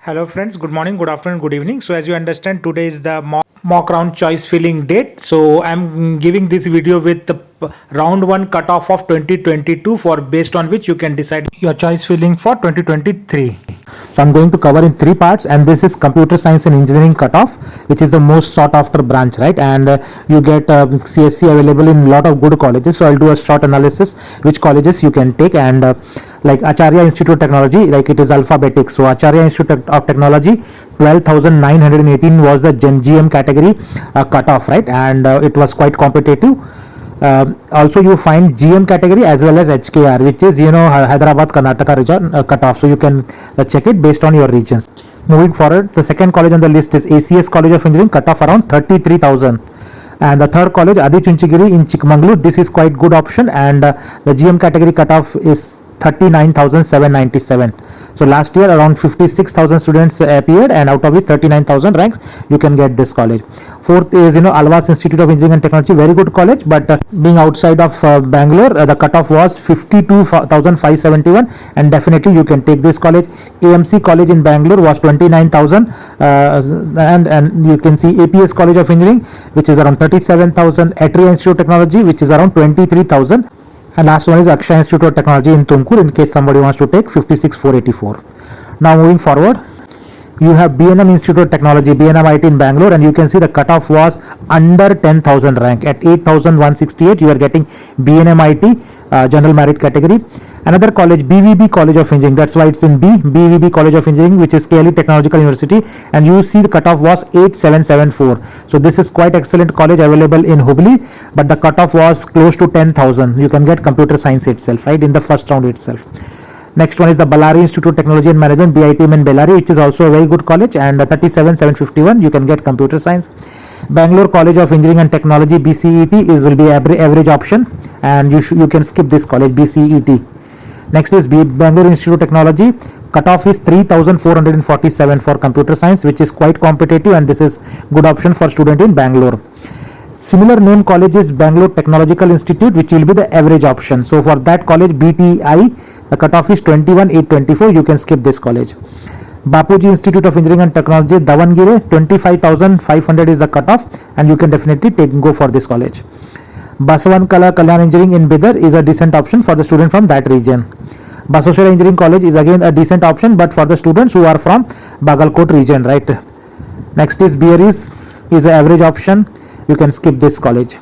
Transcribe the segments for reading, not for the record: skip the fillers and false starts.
Hello friends, good morning, good afternoon, good evening. So as you understand, today is the mock round choice filling date. So I'm giving this video with the round 1 cutoff of 2022 for based on which you can decide your choice filling for 2023. So I'm going to cover in three parts, and this is computer science and engineering cutoff, which is the most sought after branch, right? And you get CSC available in a lot of good colleges. So I'll do a short analysis which colleges you can take, and like Acharya Institute of Technology, like it is alphabetic. So Acharya Institute of Technology, 12,918 was the GM category cutoff, right? And it was quite competitive. Also you find GM category as well as HKR, which is Hyderabad Karnataka region cutoff, so you can check it based on your regions. Moving forward, the second college on the list is ACS College of Engineering, cutoff around 33,000. And the third college, Adi Chunchigiri in Chikmagalur, this is quite good option, and the GM category cutoff is 39,797. So last year around 56,000 students appeared, and out of which 39,000 ranks, you can get this college. Fourth is Alvas Institute of Engineering and Technology, very good college, but being outside of Bangalore, the cutoff was 52,571, and definitely you can take this college. AMC College in Bangalore was 29,000, and you can see APS College of Engineering, which is around 37,000, Atria Institute of Technology, which is around 23,000. And last one is Akshaya Institute of Technology in Tumkur, in case somebody wants to take 56,484. Now moving forward, you have BNM Institute of Technology, BNMIT in Bangalore, and you can see the cutoff was under 10,000 rank. At 8,168 you are getting BNMIT general merit category. Another college, BVB College of Engineering, that's why it's in BVB College of Engineering, which is KLE Technological University, and you see the cutoff was 8774. So this is quite excellent college available in Hubli, but the cutoff was close to 10,000. You can get computer science itself, right, in the first round itself. Next one is the Ballari Institute of Technology and Management, BITM in Bellary, which is also a very good college, and 37,751 you can get computer science. Bangalore College of Engineering and Technology, BCET, will be average option, and you can skip this college, BCET. Next is Bangalore Institute of Technology, cutoff is 3,447 for computer science, which is quite competitive, and this is good option for student in Bangalore. Similar name college is Bangalore Technological Institute, which will be the average option. So for that college, BTI, the cutoff is 21,824, you can skip this college. Bapuji Institute of Engineering and Technology, Davangere, 25,500 is the cutoff, and you can definitely go for this college. Basavan Kala Kalyan Engineering in Bidar is a decent option for the student from that region. Basaveshwara Engineering College is again a decent option, but for the students who are from Bagalkot region, right? Next is Bearis, is an average option, you can skip this college.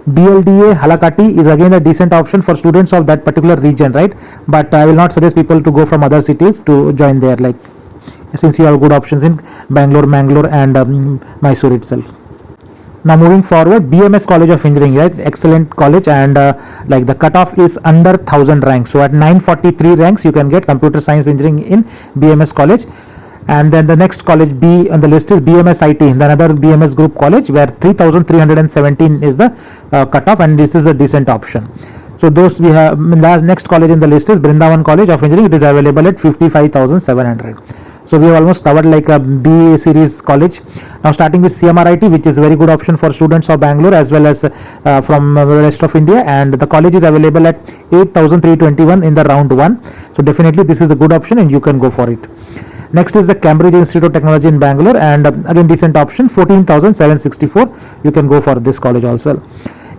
BLDA Halakati is again a decent option for students of that particular region, right? But I will not suggest people to go from other cities to join there, like since you have good options in Bangalore and Mysore itself. Now moving forward, BMS College of Engineering, right? Excellent college, and like the cutoff is under 1,000 ranks. So at 943 ranks, you can get computer science engineering in BMS College. And then the next college B on the list is BMS IT, the another BMS group college, where 3,317 is the cutoff, and this is a decent option. So those we have. Next college in the list is Brindavan College of Engineering. It is available at 55,700. So we have almost covered like a B series college. Now starting with CMRIT, which is a very good option for students of Bangalore as well as from the rest of India, and the college is available at 8,321 in the round 1. So definitely this is a good option, and you can go for it. Next is the Cambridge Institute of Technology in Bangalore, and again decent option, 14,764. You can go for this college as well.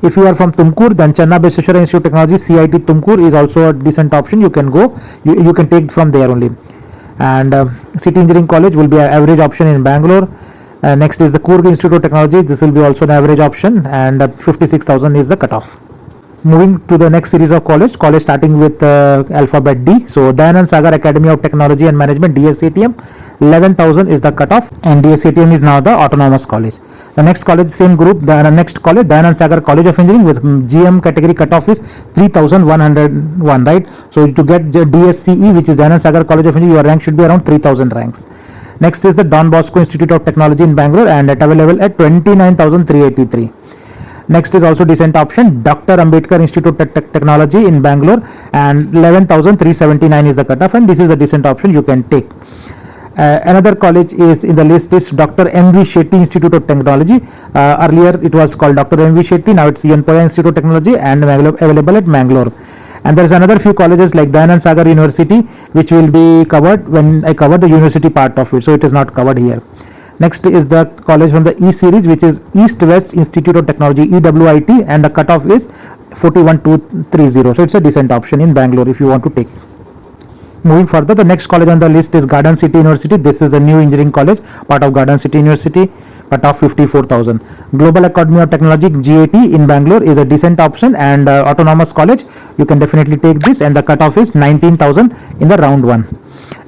If you are from Tumkur, then Channa Baseshwara Institute of Technology, CIT Tumkur, is also a decent option. You can go, you can take from there only. And City Engineering College will be an average option in Bangalore. Next is the Coorg Institute of Technology. This will be also an average option, and 56,000 is the cutoff. Moving to the next series of college starting with alphabet D. So Dayanand Sagar Academy of Technology and Management, DSATM, 11,000 is the cutoff, and DSATM is now the autonomous college. The next college, same group, the next college, Dayanand Sagar College of Engineering, with GM category cutoff is 3,101, right? So to get DSCE, which is Dayanand Sagar College of Engineering, your rank should be around 3,000 ranks. Next is the Don Bosco Institute of Technology in Bangalore, and it available at 29,383. Next is also decent option, Dr. Ambedkar Institute of Technology in Bangalore, and 11,379 is the cutoff, and this is a decent option you can take. Another college is in the list is Dr. M.V. Shetty Institute of Technology. Earlier it was called Dr. M.V. Shetty, now it's Yanpoya Institute of Technology and available at Mangalore. And there is another few colleges like Dayanand Sagar University, which will be covered when I cover the university part of it, so it is not covered here. Next is the college from the E series, which is East West Institute of Technology, EWIT, and the cutoff is 41230. So it's a decent option in Bangalore if you want to take. Moving further, the next college on the list is Garden City University. This is a new engineering college, part of Garden City University, cutoff 54,000. Global Academy of Technology, GAT, in Bangalore is a decent option, and autonomous college, you can definitely take this, and the cutoff is 19,000 in the round 1.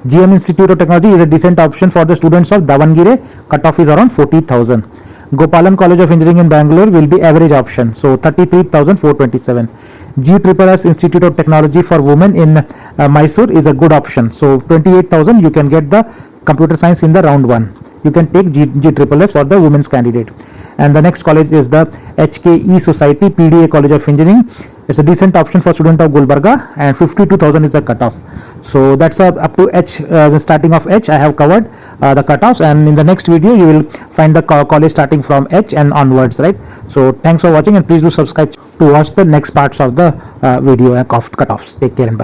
GM Institute of Technology is a decent option for the students of Davangere, cutoff is around 40,000. Gopalan College of Engineering in Bangalore will be average option, so 33,427. GSSS Institute of Technology for Women in Mysore is a good option, so 28,000 you can get the computer science in the round 1. You can take GSSS for the women's candidate. And the next college is the HKE Society PDA College of Engineering. It's a decent option for student of Gulbarga, and 52,000 is the cutoff. So that's up to H, starting of H I have covered the cutoffs, and in the next video you will find the college starting from H and onwards, right? So thanks for watching, and please do subscribe to watch the next parts of the video of cutoffs. Take care and bye.